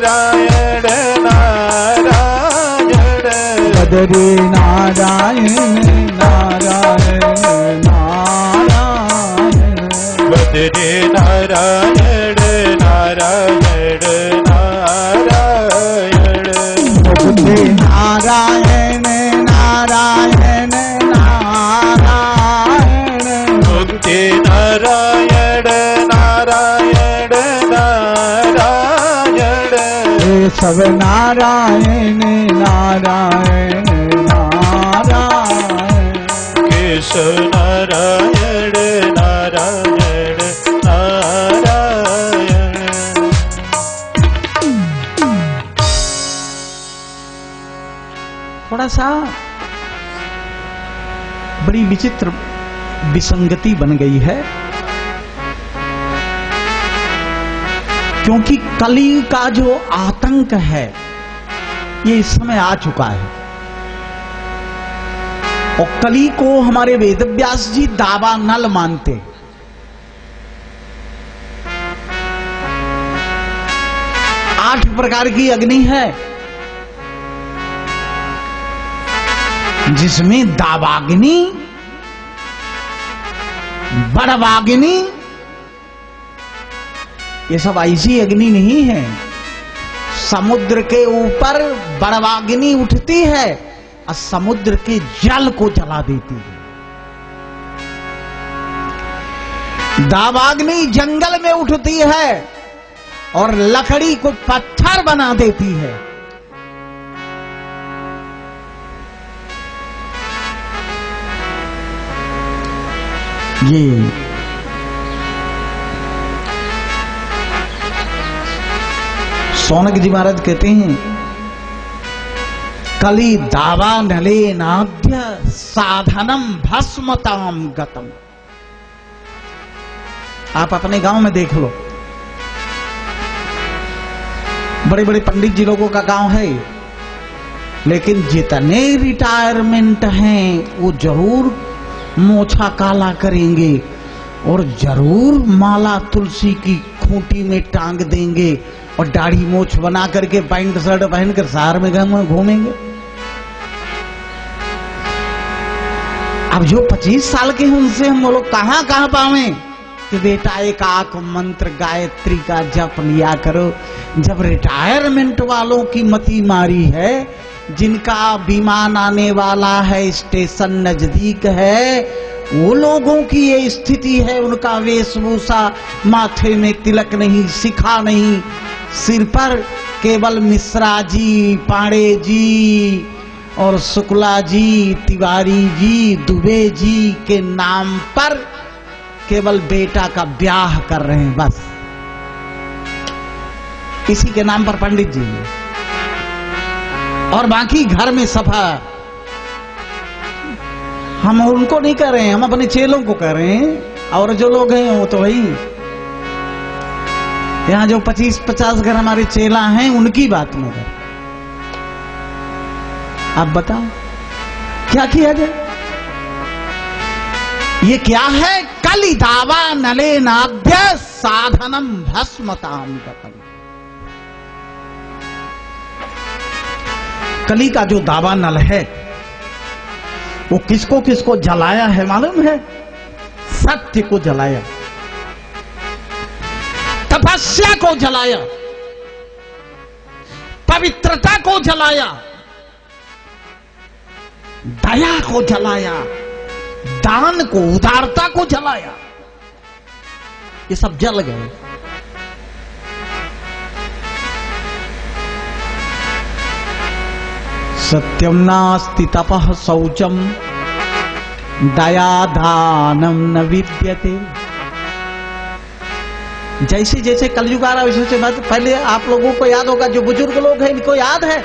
नारायण नारायण बदरी नारायण नारायण नारायण बदरी नारायण नारायण नारायण बदरी नारायण नारायण नारायण मुक्ति नारायण नारायण नारायण ये सब नारायण नारायण नारायण केशव नारायण नारायण नारायण। थोड़ा सा बड़ी विचित्र विसंगति बन गई है, क्योंकि कली का जो आतंक है ये इस समय आ चुका है और कली को हमारे वेदव्यास जी दावा नल मानते। 8 प्रकार की अग्नि है, जिसमें दावाग्नि, बड़वाग्नि, ये सब ऐसी अग्नि नहीं है। समुद्र के ऊपर बड़वाग्नि उठती है और समुद्र के जल को जला देती है। दावाग्नि जंगल में उठती है और लकड़ी को पत्थर बना देती है। ये सौनक जी महाराज कहते हैं, कली दावा नले नाद्य साधनम भस्मताम गतम। आप अपने गांव में देख लो, बड़े बड़े पंडित जी लोगों का गांव है, लेकिन जितने रिटायरमेंट हैं वो जरूर मोछा काला करेंगे और जरूर माला तुलसी की खूंटी में टांग देंगे और दाढ़ी मोछ बना करके पैंट शर्ट पहनकर शहर में घूमेंगे। अब जो 25 साल के हैं उनसे हम लोग कहां कहां पावे कि बेटा एक आंख मंत्र गायत्री का जप लिया करो। जब रिटायरमेंट वालों की मती मारी है, जिनका विमान आने वाला है, स्टेशन नजदीक है, वो लोगों की ये स्थिति है। उनका वेशभूषा, माथे में तिलक नहीं, शिखा नहीं, सिर पर केवल मिश्रा जी, पांडे जी और शुक्ला जी, तिवारी जी, दुबे जी के नाम पर केवल बेटा का ब्याह कर रहे हैं, बस इसी के नाम पर पंडित जी, और बाकी घर में सफा। हम उनको नहीं कर रहे हैं, हम अपने चेलों को कर रहे हैं। और जो लोग हैं वो तो वही यहाँ जो 25-50 घर हमारे चेला हैं उनकी बात में कर। आप बताओ क्या किया जाए? ये क्या है? कली दावा नले नाद्य साधनम भस्मताम गतम। कली का जो दावा नल है वो किसको किसको जलाया है मालूम है? सत्य को जलाया, तपस्या को जलाया, पवित्रता को जलाया, दया को जलाया, दान को, उदारता को जलाया। ये सब जल गए। सत्यम नास्ति तपः शौचम दया दानम न विद्यते। जैसे जैसे कलयुग आ रहा वैसे वैसे बात। पहले आप लोगों को याद होगा, जो बुजुर्ग लोग हैं इनको याद है,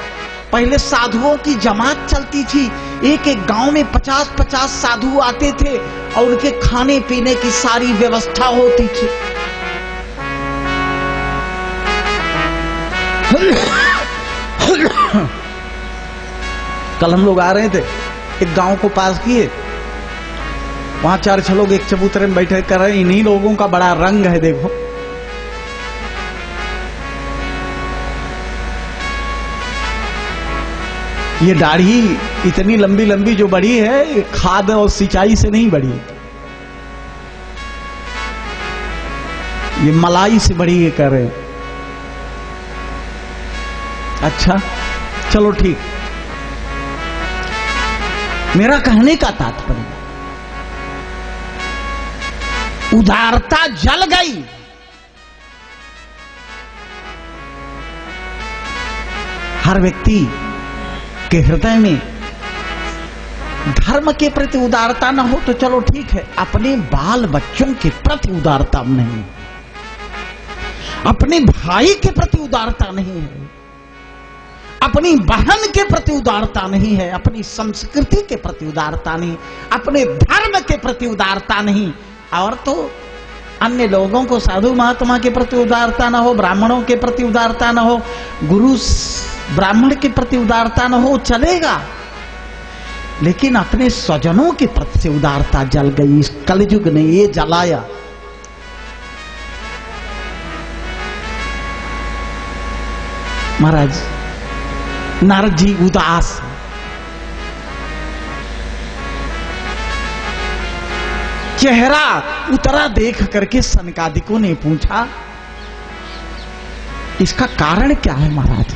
पहले साधुओं की जमात चलती थी। एक एक गांव में 50-50 साधु आते थे और उनके खाने पीने की सारी व्यवस्था होती थी। कल हम लोग आ रहे थे, एक गांव को पास किए, वहां 4-6 लोग एक चबूतरे में बैठे कर रहे हैं। इन्हीं लोगों का बड़ा रंग है, देखो ये दाढ़ी इतनी लंबी लंबी जो बढ़ी है, ये खाद और सिंचाई से नहीं बढ़ी, ये मलाई से बढ़ी है कह रहे। अच्छा चलो ठीक। मेरा कहने का तात्पर्य, उदारता जल गई, हर व्यक्ति के हृदय में धर्म के प्रति उदारता न हो तो चलो ठीक है, अपने बाल बच्चों के प्रति उदारता नहीं, अपने भाई के प्रति उदारता नहीं है, अपनी बहन के प्रति उदारता नहीं है, अपनी संस्कृति के प्रति उदारता नहीं, अपने धर्म के प्रति उदारता नहीं, और तो अन्य लोगों को, साधु महात्मा के प्रति उदारता ना हो, ब्राह्मणों के प्रति उदारता ना हो, गुरु ब्राह्मण के प्रति उदारता ना हो चलेगा, लेकिन अपने स्वजनों के प्रति से उदारता जल गई। इस कलयुग ने ये जलाया। महाराज नारद जी उदास, चेहरा उतरा देख करके सनकादिकों ने पूछा, इसका कारण क्या है महाराज?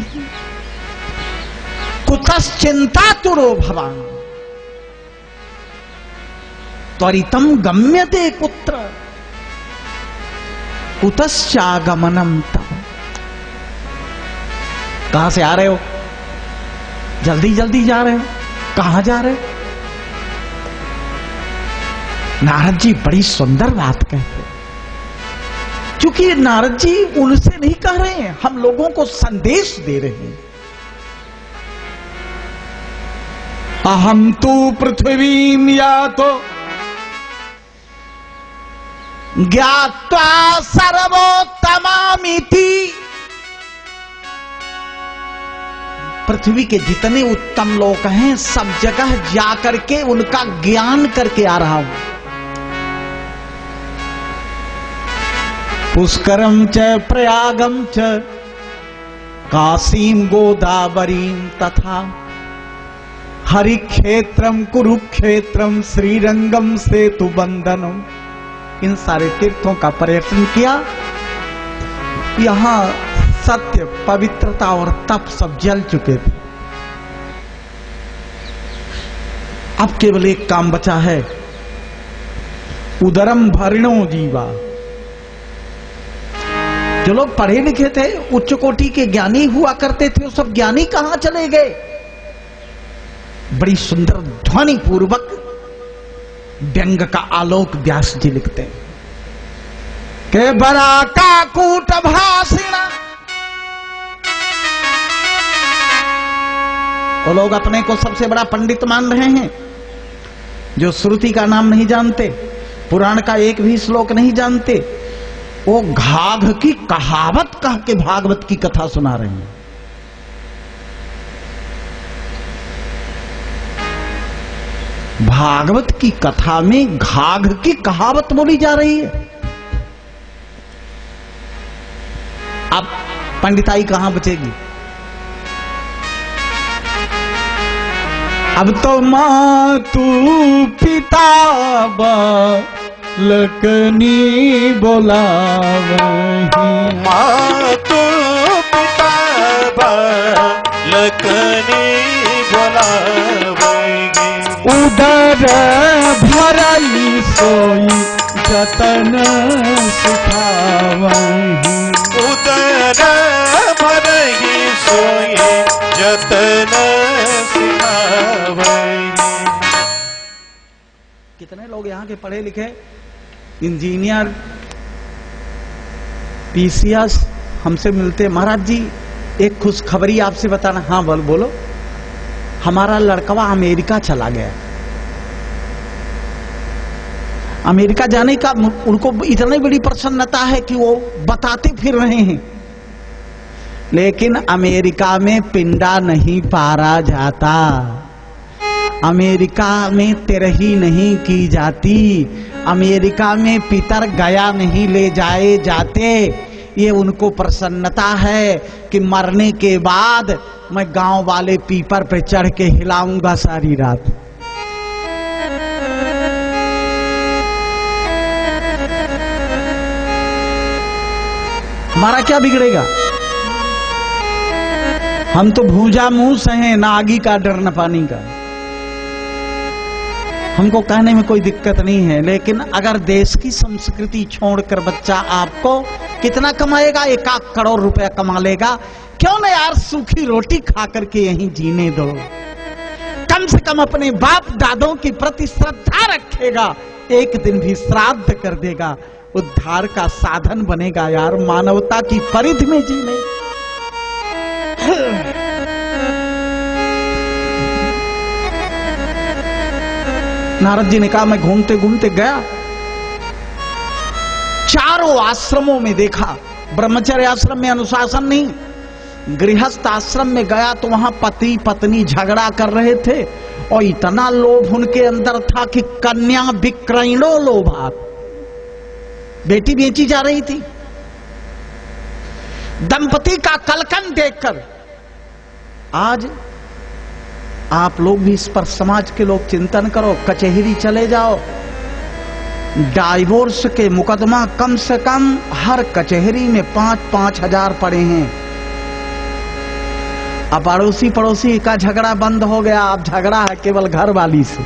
कुतश्चिंता तुरो भवान त्वरितम गम्यते कुत्र कुतश्चागमनम तव। कहां से आ रहे हो? जल्दी जल्दी जा रहे हो? कहां जा रहे हो? नारद जी बड़ी सुंदर बात कहते, क्योंकि नारद जी उनसे नहीं कह रहे हैं, हम लोगों को संदेश दे रहे हैं। अहम तु पृथ्वीम यातो ज्ञात्वा सर्वोत्तमामिति। पृथ्वी के जितने उत्तम लोक हैं सब जगह जाकर के उनका ज्ञान करके आ रहा हूं। पुष्करम च प्रयागम च काशीम गोदावरीम तथा हरिक्षेत्रम कुरुक्षेत्रम श्रीरंगम सेतु बंधनम। इन सारे तीर्थों का पर्यटन किया। यहां सत्य, पवित्रता और तप सब जल चुके थे। अब केवल एक काम बचा है, उदरम भरणो जीवा। जो लोग पढ़े लिखे थे, उच्च कोटि के ज्ञानी हुआ करते थे, वो सब ज्ञानी कहां चले गए? बड़ी सुंदर ध्वनि पूर्वक व्यंग का आलोक व्यास जी लिखते हैं के बरा का कूट भाषिणा। वो लोग अपने को सबसे बड़ा पंडित मान रहे हैं, जो श्रुति का नाम नहीं जानते, पुराण का एक भी श्लोक नहीं जानते, वो घाघ की कहावत कह के भागवत की कथा सुना रहे हैं। भागवत की कथा में घाघ की कहावत बोली जा रही है। अब पंडिताई कहां बचेगी? अब तो मातु पिता लकनी बोलावही, मातु पिता लकनी बोलावही। उदर भरई सोई जतन सिखावही, उदर भरई सोई जतन सिखावही। कितने लोग यहाँ के पढ़े लिखे इंजीनियर, पीसीएस हमसे मिलते, महाराज जी एक खुशखबरी आपसे बताना। हाँ बोलो। हमारा लड़कवा अमेरिका चला गया। अमेरिका जाने का उनको इतनी बड़ी प्रसन्नता है कि वो बताते फिर रहे हैं, लेकिन अमेरिका में पिंडा नहीं पारा जाता, अमेरिका में तिरही नहीं की जाती, अमेरिका में पितर गया नहीं ले जाए जाते। ये उनको प्रसन्नता है कि मरने के बाद मैं गांव वाले पीपर पे चढ़ के हिलाऊंगा सारी रात। हमारा क्या बिगड़ेगा? हम तो भूजा मुंह से हैं, ना आगी का डर न पानी का। हमको कहने में कोई दिक्कत नहीं है, लेकिन अगर देश की संस्कृति छोड़कर बच्चा आपको कितना कमाएगा? 1 करोड़ रुपया कमा लेगा, क्यों ना यार सूखी रोटी खा करके यहीं जीने दो। कम से कम अपने बाप दादों के प्रति श्रद्धा रखेगा, एक दिन भी श्राद्ध कर देगा, उद्धार का साधन बनेगा यार, मानवता की परिधि में जीने। नारद जी ने कहा मैं घूमते घूमते गया, चारों आश्रमों में देखा, ब्रह्मचर्य आश्रम में अनुशासन नहीं, गृहस्थ आश्रम में गया तो वहां पति पत्नी झगड़ा कर रहे थे और इतना लोभ उनके अंदर था कि कन्या विक्रयणो लोभात, बेटी बेची जा रही थी। दंपति का कलकन देखकर आज आप लोग भी इस पर, समाज के लोग चिंतन करो, कचहरी चले जाओ, डाइवोर्स के मुकदमा कम से कम हर कचहरी में 5-5 हजार पड़े हैं। अब पड़ोसी पड़ोसी का झगड़ा बंद हो गया, अब झगड़ा है केवल घर वाली से।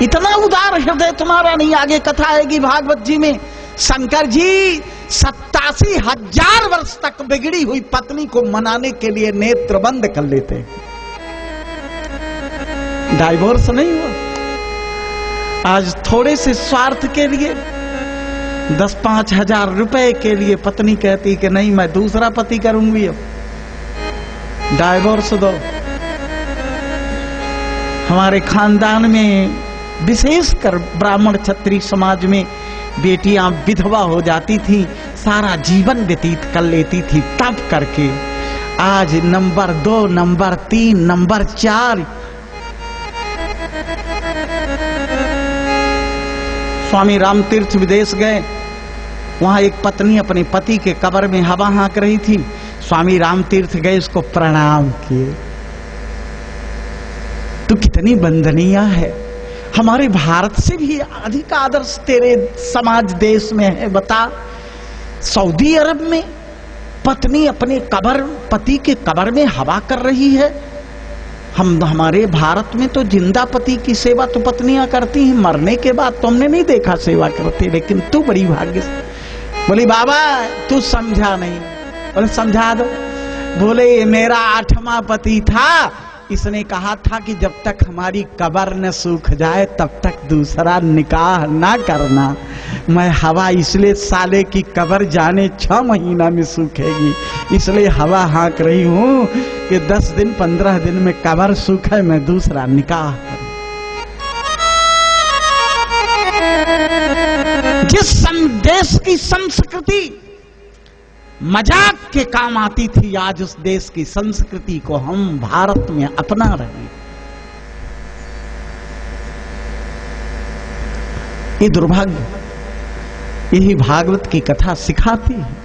इतना उदार हृदय तुम्हारा नहीं। आगे कथा आएगी भागवत जी में, शंकर जी 87,000 वर्ष तक बिगड़ी हुई पत्नी को मनाने के लिए नेत्र बंद कर लेते, डाइवोर्स नहीं हुआ। आज थोड़े से स्वार्थ के लिए 10-5 हजार रुपए के लिए पत्नी कहती कि नहीं मैं दूसरा पति करूंगी, अब डाइवोर्स दो। हमारे खानदान में विशेषकर ब्राह्मण क्षत्रिय समाज में बेटियां विधवा हो जाती थी, सारा जीवन व्यतीत कर लेती थी तप करके। आज नंबर 2, नंबर 3, नंबर 4 स्वामी रामतीर्थ विदेश गए, वहां एक पत्नी अपने पति के कब्र में हवा हाँक रही थी। स्वामी रामतीर्थ गए, उसको प्रणाम किए। तू कितनी वंदनीय है, हमारे भारत से भी अधिक आदर्श तेरे समाज देश में है। बता, सऊदी अरब में पत्नी अपने पति के कब्र में हवा कर रही है। हमारे भारत में तो जिंदा पति की सेवा तो पत्नियां करती हैं, मरने के बाद तो हमने नहीं देखा सेवा करती, लेकिन तू बड़ी भाग्य से। बोली बाबा तू समझा नहीं। बोले समझा दो। बोले ये मेरा 8वां पति था, इसने कहा था कि जब तक हमारी कब्र न सूख जाए तब तक दूसरा निकाह ना करना। मैं हवा इसलिए, साले की कब्र जाने 6 महीना में सूखेगी, इसलिए हवा हाँक रही हूं कि 10 दिन 15 दिन में कब्र सूखे मैं दूसरा निकाह करूं। जिस देश की संस्कृति मजाक के काम आती थी, आज उस देश की संस्कृति को हम भारत में अपना रहे हैं। ये दुर्भाग्य, यही भागवत की कथा सिखाती है।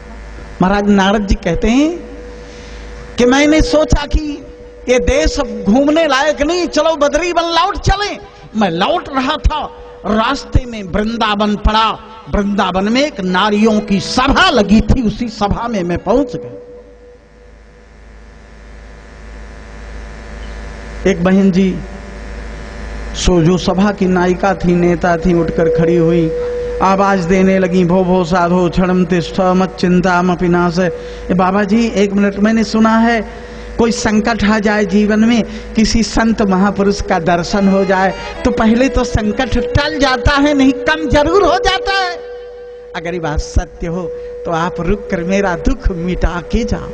महाराज नारद जी कहते हैं कि मैंने सोचा कि ये देश अब घूमने लायक नहीं, चलो बद्रीवन लौट चले। मैं लौट रहा था, रास्ते में वृंदावन पड़ा। वृंदावन में एक नारियों की सभा लगी थी, उसी सभा में मैं पहुंच गया। एक बहन जी सो जो सभा की नायिका थी, नेता थी, उठकर खड़ी हुई, आवाज देने लगी, भो भो साधो क्षणम तिष्ठ मत चिंता मपि नाश। बाबा जी 1 मिनट, मैंने सुना है कोई संकट आ जाए जीवन में, किसी संत महापुरुष का दर्शन हो जाए तो पहले तो संकट टल जाता है, नहीं कम जरूर हो जाता है। अगर ये बात सत्य हो तो आप रुक कर मेरा दुख मिटा के जाओ।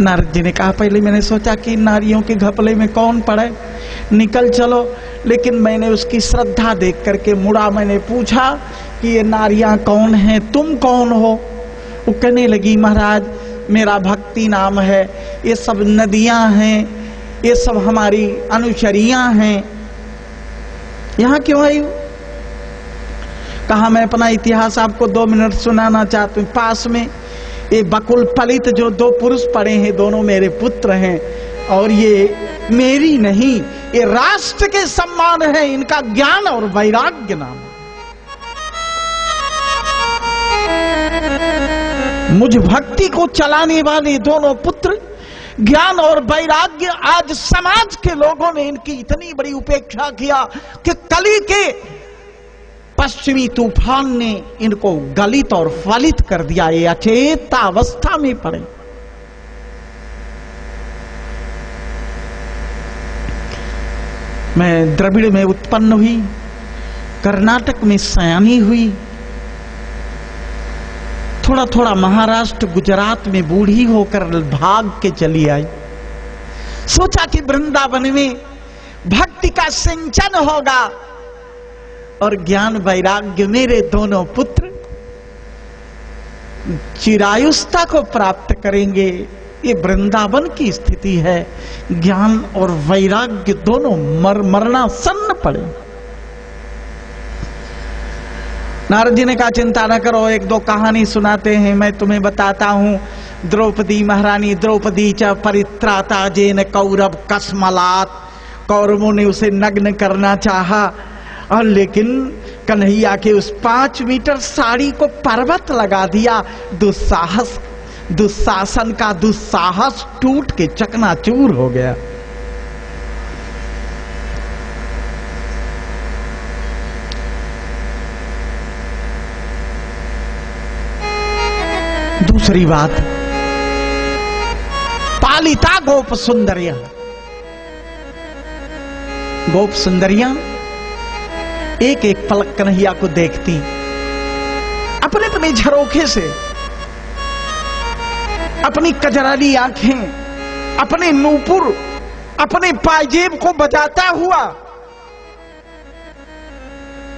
नारद जी ने कहा पहले मैंने सोचा कि नारियों के घपले में कौन पड़े, निकल चलो। लेकिन मैंने उसकी श्रद्धा देख करके मुड़ा, मैंने पूछा कि ये नारियां कौन हैं, तुम कौन हो? वो कहने लगी महाराज मेरा भक्ति नाम है, ये सब नदियां हैं, ये सब हमारी अनुचरियां हैं। यहां क्यों आई हो? कहा मैं अपना इतिहास आपको 2 मिनट सुनाना चाहती हूँ। पास में ये बकुल फलित जो 2 पुरुष पड़े हैं, दोनों मेरे पुत्र हैं, और ये मेरी नहीं, ये राष्ट्र के सम्मान है। इनका ज्ञान और वैराग्य नाम। मुझ भक्ति को चलाने वाले दोनों पुत्र, ज्ञान और वैराग्य, आज समाज के लोगों ने इनकी इतनी बड़ी उपेक्षा किया कि कली के पश्चिमी तूफान ने इनको गलित और फलित कर दिया। ये अचेता अवस्था में पड़े। मैं द्रविड़ में उत्पन्न हुई, कर्नाटक में सयानी हुई, थोड़ा थोड़ा महाराष्ट्र गुजरात में बूढ़ी होकर भाग के चली आई। सोचा कि वृंदावन में भक्ति का सिंचन होगा और ज्ञान वैराग्य मेरे दोनों पुत्र चिरायुष्ता को प्राप्त करेंगे। ये वृंदावन की स्थिति है। ज्ञान और वैराग्य दोनों मरणासन्न पड़े। नारद जी ने कहा चिंता न करो, 1-2 कहानी सुनाते हैं, मैं तुम्हें बताता हूं। द्रौपदी महारानी द्रौपदी च परित्राता जेन कौरव कस्मलात। कौरवों ने उसे नग्न करना चाहा, और लेकिन कन्हैया के उस 5 मीटर साड़ी को पर्वत लगा दिया। दुस्शासन का दुस्साहस टूट के चकनाचूर हो गया। दूसरी बात, पालिता गोप सुंदरिया। गोप सुंदरिया एक एक पलक कन्हैया को देखती, अपने अपने झरोखे से, अपनी कजराली आंखें, अपने नूपुर, अपने पायजेब को बजाता हुआ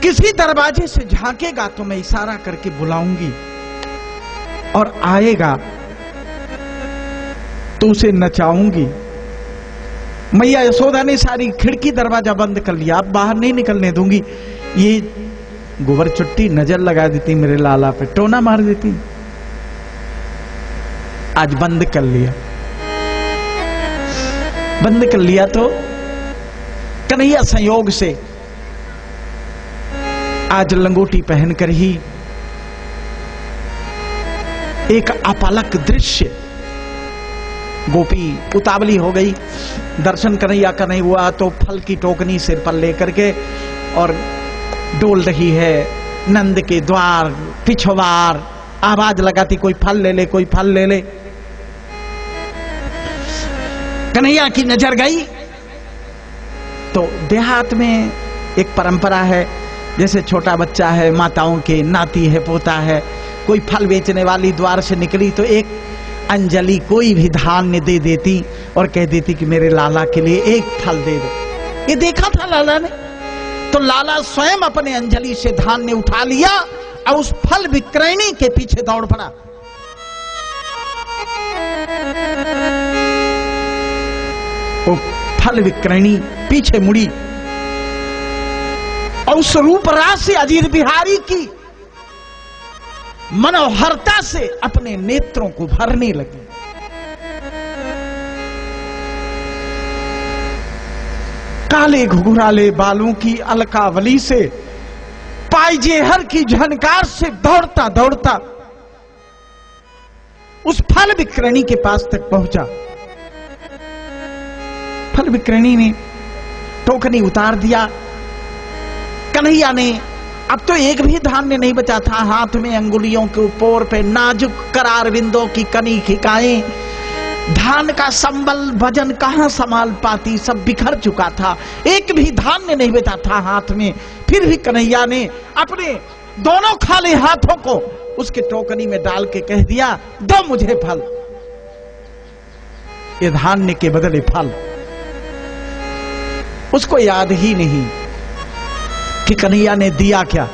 किसी दरवाजे से झांकेगा तो मैं इशारा करके बुलाऊंगी, और आएगा तो उसे नचाऊंगी। मैया यशोदा ने सारी खिड़की दरवाजा बंद कर लिया, अब बाहर नहीं निकलने दूंगी। ये गोबर चुट्टी नजर लगा देती मेरे लाला पे, टोना मार देती। आज बंद कर लिया। बंद कर लिया तो कन्हैया संयोग से आज लंगोटी पहनकर ही एक अपलक दृश्य, गोपी उतावली हो गई, दर्शन कन्हैया का नहीं हुआ तो फल की टोकनी सिर पर लेकर के और डोल रही है नंद के द्वार पिछवार, आवाज लगाती कोई फल ले ले, कोई फल ले ले। कन्हैया की नजर गई तो देहात में एक परंपरा है, जैसे छोटा बच्चा है, माताओं के नाती है, पोता है, कोई फल बेचने वाली द्वार से निकली तो एक अंजलि कोई भी धान्य दे देती और कह देती कि मेरे लाला के लिए एक फल दे दो। ये देखा था लाला ने, तो लाला स्वयं अपने अंजलि से धान्य उठा लिया और उस फल विक्रयणी के पीछे दौड़ पड़ा। वो फल विक्रयणी पीछे मुड़ी और उस रूप राशि अजीत बिहारी की मनोहरता से अपने नेत्रों को भरने लगी। काले घुघराले बालों की अलकावली से पायजेहर की झनकार से दौड़ता दौड़ता उस फल विक्रयणी के पास तक पहुंचा। फल विक्रयणी ने टोकनी उतार दिया। कन्हैया ने, अब तो एक भी धान्य नहीं बचा था, हाथ में अंगुलियों के ऊपर पे नाजुक करार बिंदों की कनी खिकाएं, धान का संबल वजन कहां संभाल पाती, सब बिखर चुका था, एक भी धान्य नहीं बचा था हाथ में। फिर भी कन्हैया ने अपने दोनों खाली हाथों को उसके टोकनी में डाल के कह दिया, दो मुझे फल। ये धान्य के बदले फल। उसको याद ही नहीं कि कन्हैया ने दिया क्या।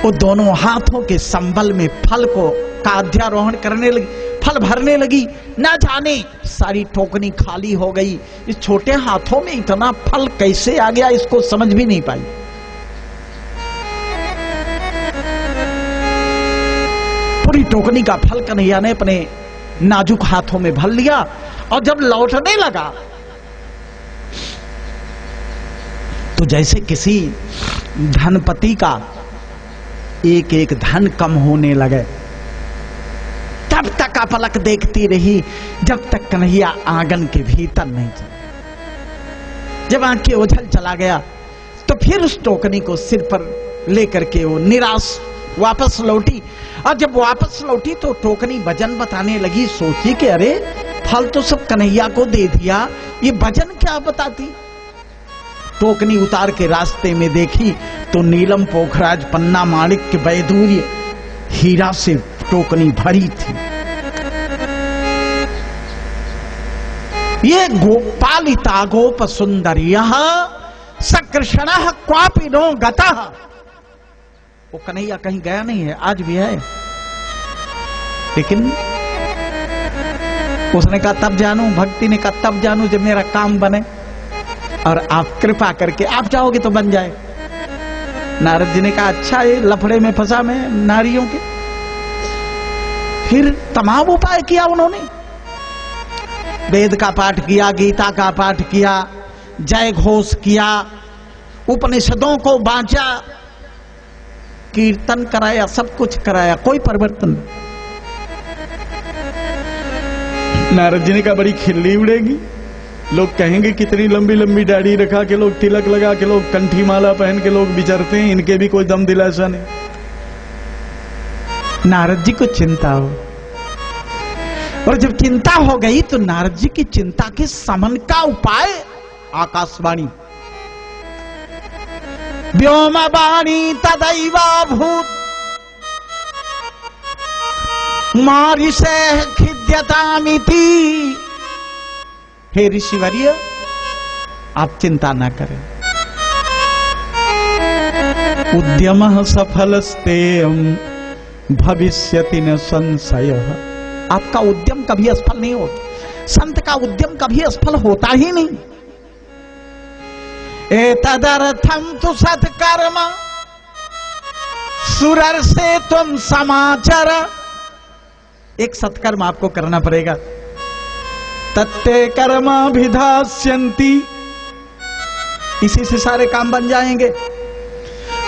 वो दोनों हाथों के संबल में फल को का अध्यारोहण करने लगी। फल भरने लगी, ना जाने सारी टोकनी खाली हो गई। इस छोटे हाथों में इतना फल कैसे आ गया, इसको समझ भी नहीं पाई। पूरी टोकनी का फल कन्हैया ने अपने नाजुक हाथों में भर लिया और जब लौटने लगा तो जैसे किसी धनपति का एक एक धन कम होने लगे। तब तक अपलक देखती रही जब तक कन्हैया आंगन के भीतर नहीं चला। जब आंखें ओझल चला गया तो फिर उस टोकनी को सिर पर लेकर के वो निराश वापस लौटी। और जब वापस लौटी तो टोकनी वजन बताने लगी। सोची कि अरे फल तो सब कन्हैया को दे दिया, ये वजन क्या बताती। टोकनी उतार के रास्ते में देखी तो नीलम पोखराज पन्ना माणिक के वैदूर्य हीरा से टोकनी भरी थी। ये गोपालिता गोप सुंदरिया सकृष्ण क्वापि नो गतः। वो कन्हैया कहीं गया नहीं है, आज भी है। लेकिन उसने कहा तब जानू, भक्ति ने कहा तब जानू जब मेरा काम बने और आप कृपा करके आप जाओगे तो बन जाए। नारद जी ने कहा अच्छा ये लफड़े में फंसा मैं नारियों के। फिर तमाम उपाय किया उन्होंने, वेद का पाठ किया, गीता का पाठ किया, जय घोष किया, उपनिषदों को बांचा, कीर्तन कराया, सब कुछ कराया, कोई परिवर्तन नहीं। नारद जी ने कहा बड़ी खिल्ली उड़ेगी, लोग कहेंगे कितनी लंबी लंबी दाढ़ी रखा के लोग, तिलक लगा के लोग, कंठी माला पहन के लोग विचरते हैं, इनके भी कोई दम दिलासा नहीं। नारद जी को चिंता हो, और जब चिंता हो गई तो नारद जी की चिंता के समन का उपाय आकाशवाणी। व्योमवाणी तदैवाभूत मारिषे खिद्यतामिति। हे ऋषिवर्य आप चिंता ना करें, उद्यमः सफलस्तेयं भविष्यति न संशयः। आपका उद्यम कभी असफल नहीं होता, संत का उद्यम कभी असफल होता ही नहीं। एतदर्थम तु सत्कर्म सुरर से तुम समाचार। एक सत्कर्म आपको करना पड़ेगा। तत्ते कर्माभिधास्यन्ति, इसी से सारे काम बन जाएंगे।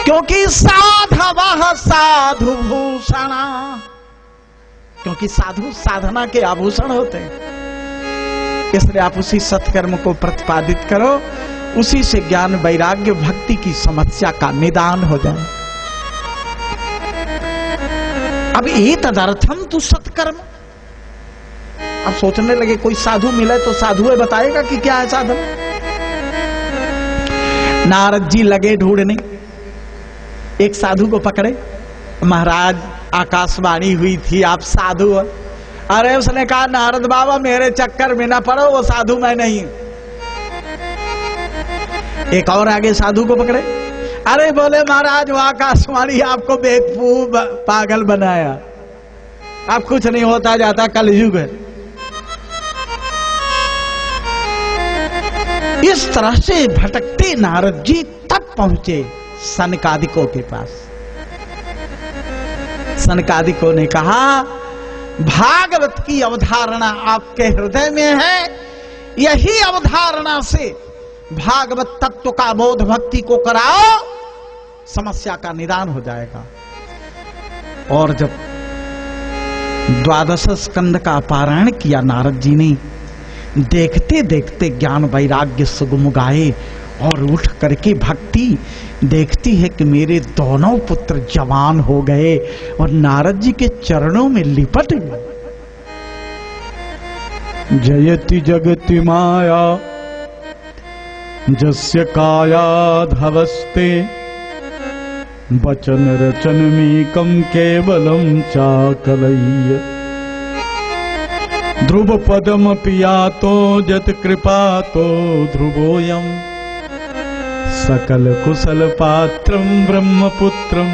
क्योंकि साधवः साधु भूषणा, क्योंकि साधु साधना के आभूषण होते हैं। इसलिए आप उसी सत्कर्म को प्रतिपादित करो, उसी से ज्ञान वैराग्य भक्ति की समस्या का निदान हो जाए। अब ये तदर्थम तू सत्कर्म। अब सोचने लगे कोई साधु मिले तो साधु है बताएगा कि क्या है साधन। नारद जी लगे ढूंढने, एक साधु को पकड़े। महाराज आकाशवाणी हुई थी आप साधु हो। अरे उसने कहा नारद बाबा मेरे चक्कर में ना पड़ो, वो साधु मैं नहीं। एक और आगे साधु को पकड़े। अरे बोले महाराज वो आकाशवाणी आपको बेवकूफ पागल बनाया, अब कुछ नहीं होता जाता, कलयुग है। इस तरह से भटकते नारद जी तब पहुंचे सनकादिकों के पास। सनकादिकों ने कहा भागवत की अवधारणा आपके हृदय में है, यही अवधारणा से भागवत तत्व का बोध भक्ति को कराओ, समस्या का निदान हो जाएगा। और जब 12 स्कंद का पारायण किया नारद जी ने, देखते देखते ज्ञान वैराग्य सुगम गाए और उठ करके भक्ति देखती है कि मेरे दोनों पुत्र जवान हो गए और नारद जी के चरणों में लिपट गए। जयति जगति माया जस्य काया धवस्ते वचन रचनमीकं केवलं चाकलय्य। ध्रुव पदम पियातो जत कृपातो ध्रुवोयम सकल कुशल पात्रम ब्रह्मपुत्रम